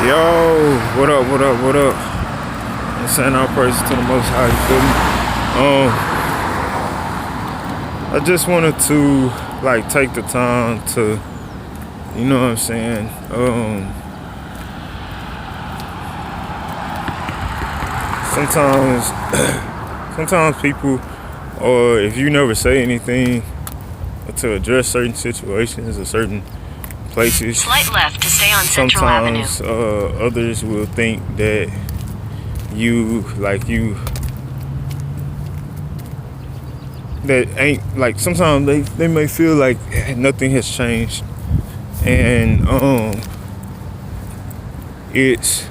Yo, what up, what up, what up? I'm saying all praises to the Most High, you feel me? I just wanted to, take the time to, you know what I'm saying? Sometimes people, or if you never say anything to address certain situations or certain places, slight left to stay on Central Avenue. Sometimes others will think that that ain't sometimes they may feel like nothing has changed, and it's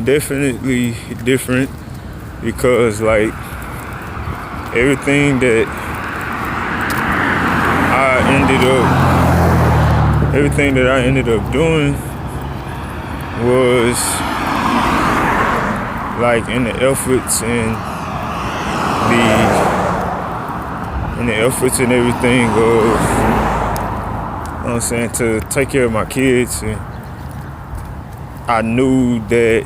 definitely different because everything that I ended up doing was in the efforts and everything of, you know what I'm saying, to take care of my kids. And I knew that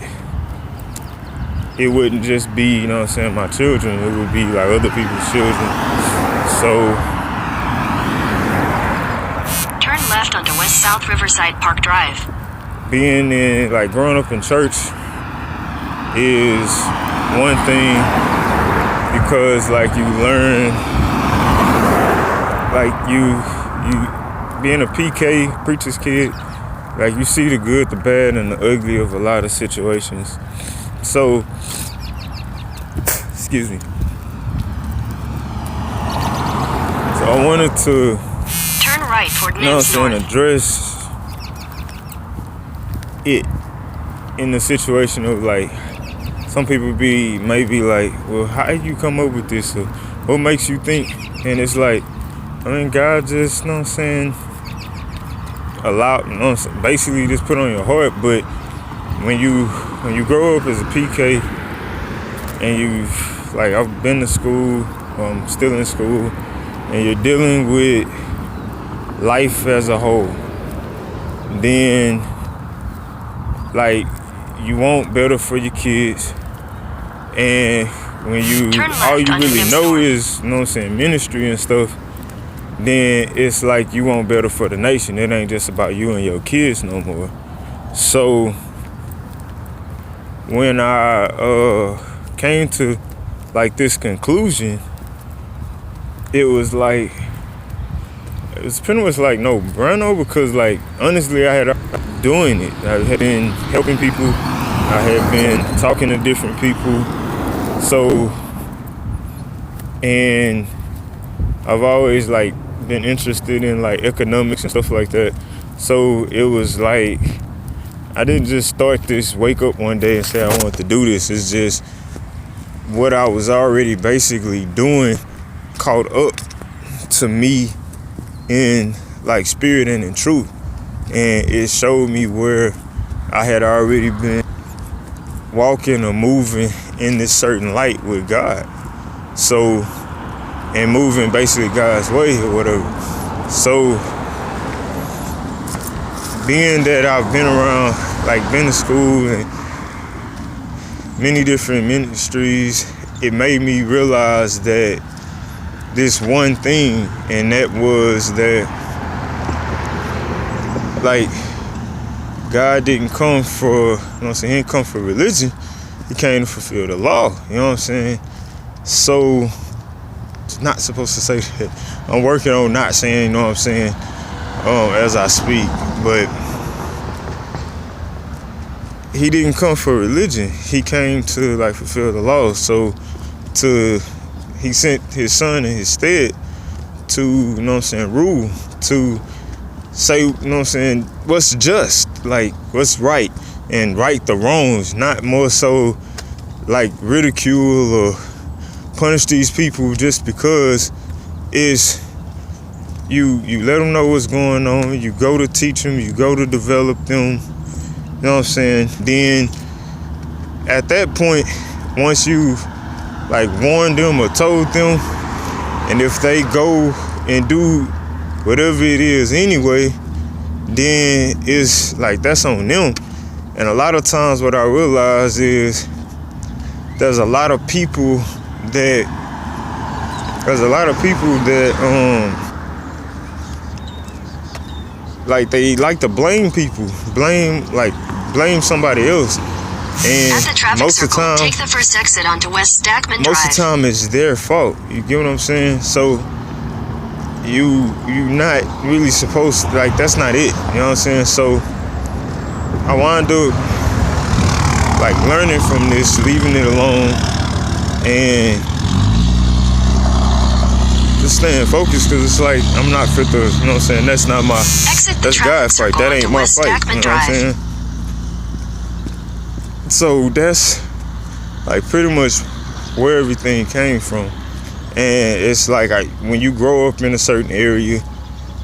it wouldn't just be, you know what I'm saying, my children, it would be other people's children. So turn left onto West South Riverside Park Drive. Being in, growing up in church is one thing because, you learn, you being a PK, preacher's kid, you see the good, the bad, and the ugly of a lot of situations. So, excuse me. So I wanted to, turn right toward you know what I'm saying, address it in the situation of some people may be well, how did you come up with this? Or what makes you think? And it's God just, you know what I'm saying, allowed, you know what I'm saying, basically just put on your heart. But when you grow up as a PK and I've been to school, I'm still in school, and you're dealing with life as a whole, then you want better for your kids. And when all you really know is, you know what I'm saying, ministry and stuff, then it's you want better for the nation. It ain't just about you and your kids no more. So when I came to this conclusion, it was pretty much no brainer because honestly I had doing it. I had been helping people. I had been talking to different people. So, and I've always been interested in economics and stuff like that. So it was I didn't just start this, wake up one day and say I want to do this. It's just what I was already basically doing caught up to me in spirit and in truth. And it showed me where I had already been walking or moving in this certain light with God. So, and moving basically God's way or whatever. So, being that I've been around, been to school and many different ministries, it made me realize that this one thing, and that was that God didn't come for, you know what I'm saying, he didn't come for religion, he came to fulfill the law, you know what I'm saying? So, it's not supposed to say that. I'm working on not saying, you know what I'm saying, as I speak, but he didn't come for religion, he came to fulfill the law. So he sent his son in his stead to, you know what I'm saying, rule, to say, you know what I'm saying, what's just, what's right, and right the wrongs, not more so ridicule or punish these people just because it's you let them know what's going on, you go to teach them, you go to develop them, you know what I'm saying. Then at that point, once you warned them or told them, and if they go and do whatever it is anyway, then it's that's on them. And a lot of times what I realize is there's a lot of people that like they like to blame people, blame somebody else. And At the traffic most of the circle, time, take the first exit onto West Stackman most of Drive. the time it's their fault. You get what I'm saying? So you not really supposed to, like, that's not it. You know what I'm saying? So I wind up like learning from this, leaving it alone, and just staying focused, because it's like I'm not fit to, you know what I'm saying? That's not my, Exit the that's traffic God's fight. circle That ain't onto my West fight. Stackman You know what I'm Drive. saying? So that's like pretty much where everything came from. And it's like when you grow up in a certain area,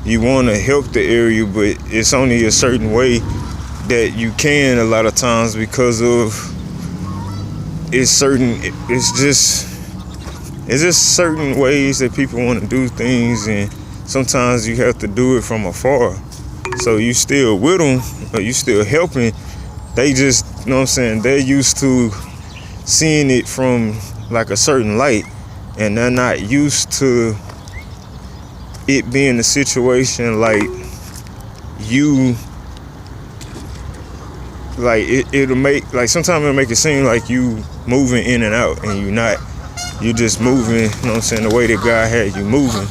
you want to help the area, but it's only a certain way that you can a lot of times, because of it's just certain ways that people want to do things, and sometimes you have to do it from afar. So you still with them, but you still helping. They just, you know what I'm saying, they're used to seeing it from like a certain light, and they're not used to it being a situation like you, like it'll make, like sometimes it'll make it seem like you moving in and out, and you just moving, you know what I'm saying, the way that God had you moving.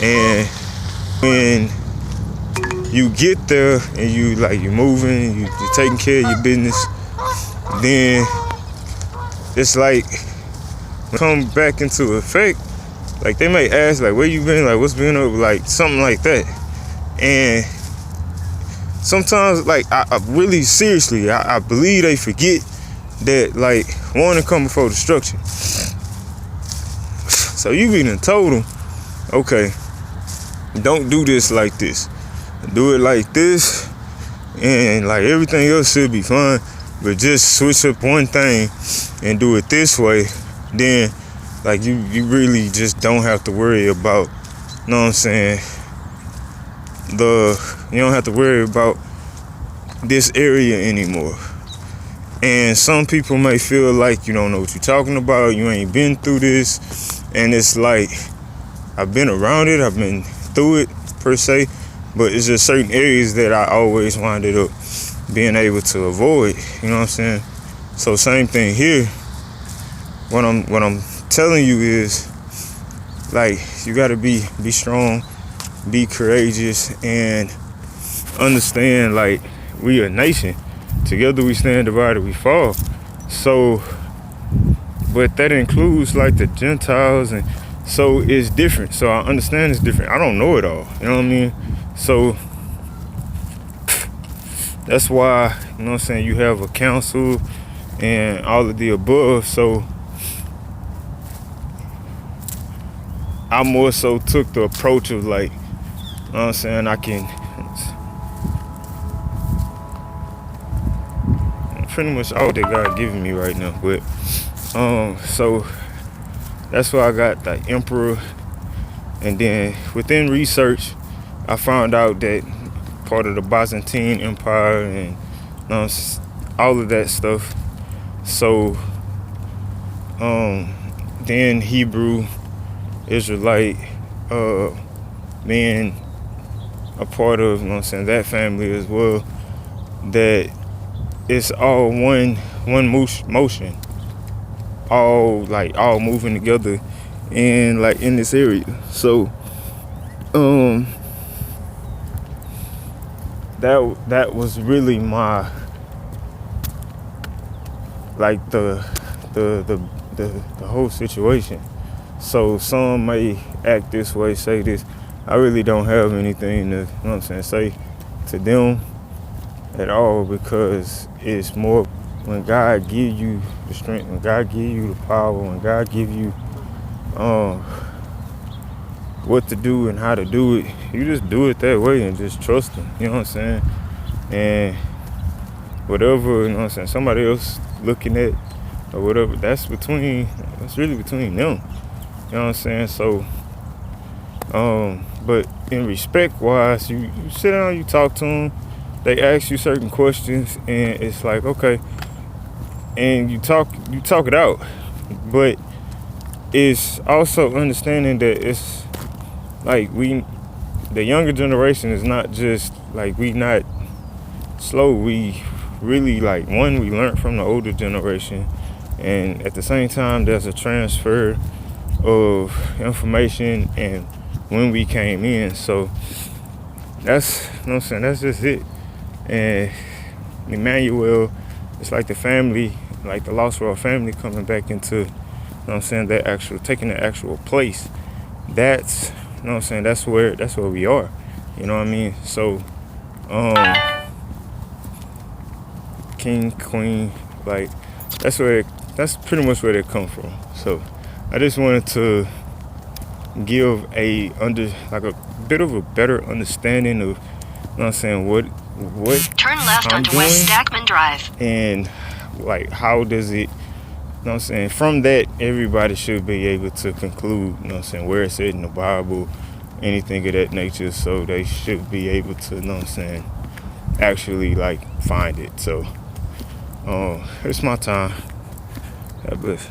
And when you get there and you moving, you're taking care of your business, then it's like come back into effect. Like they may ask, like, where you been, like what's been up, like something like that. And sometimes, like, I really seriously, I believe they forget that, like, warning come before destruction. So you be done told them, okay, don't do this like this. Do it like this, and like everything else should be fine. But just switch up one thing and do it this way. Then, like, you really just don't have to worry about, you know what I'm saying, you don't have to worry about this area anymore. And some people may feel like you don't know what you're talking about, you ain't been through this. And it's like, I've been around it, I've been through it per se, but it's just certain areas that I always winded up being able to avoid, you know what I'm saying? So same thing here. What I'm telling you is, like, you gotta be strong, be courageous, and understand, like, we a nation. Together we stand, divided we fall. So, but that includes like the Gentiles, and so it's different. So I understand it's different. I don't know it all, you know what I mean? So that's why, you know what I'm saying, you have a council and all of the above. So I more so took the approach of, like, you know what I'm saying, I can pretty much all that God giving me right now. But so that's why I got the Emperor. And then within research, I found out that part of the Byzantine Empire and all of that stuff. So then Hebrew Israelite, being a part of, you know what I'm saying, that family as well, that it's all one motion, all moving together in this area. So that was really my, like, the whole situation. So some may act this way, say this. I really don't have anything to, you know what I'm saying, say to them at all, because it's more when God give you the strength, when God give you the power, when God give you what to do and how to do it, you just do it that way and just trust Him, you know what I'm saying? And whatever, you know what I'm saying, somebody else looking at or whatever, that's really between them, you know what I'm saying? So but in respect wise, you sit down, you talk to them, they ask you certain questions, and it's like, okay, and you talk it out, but it's also understanding that it's like the younger generation is not just like we not slow. We really like we learn from the older generation, and at the same time there's a transfer of information and when we came in. So that's, you know what I'm saying, that's just it. And Emmanuel, it's like the family, like the Lost World family coming back into, you know what I'm saying, that actual, taking the actual place. That's, you know what I'm saying, that's where we are. You know what I mean? So king, queen, like that's pretty much where they come from. So I just wanted to give a bit of a better understanding of, you know what I'm saying, what turn left I'm onto doing, West Stackman Drive, and like how does it, you know what I'm saying, from that everybody should be able to conclude, you know what I'm saying, where it's at in the Bible, anything of that nature. So they should be able to, you know what I'm saying, actually like find it. So it's my time. God bless.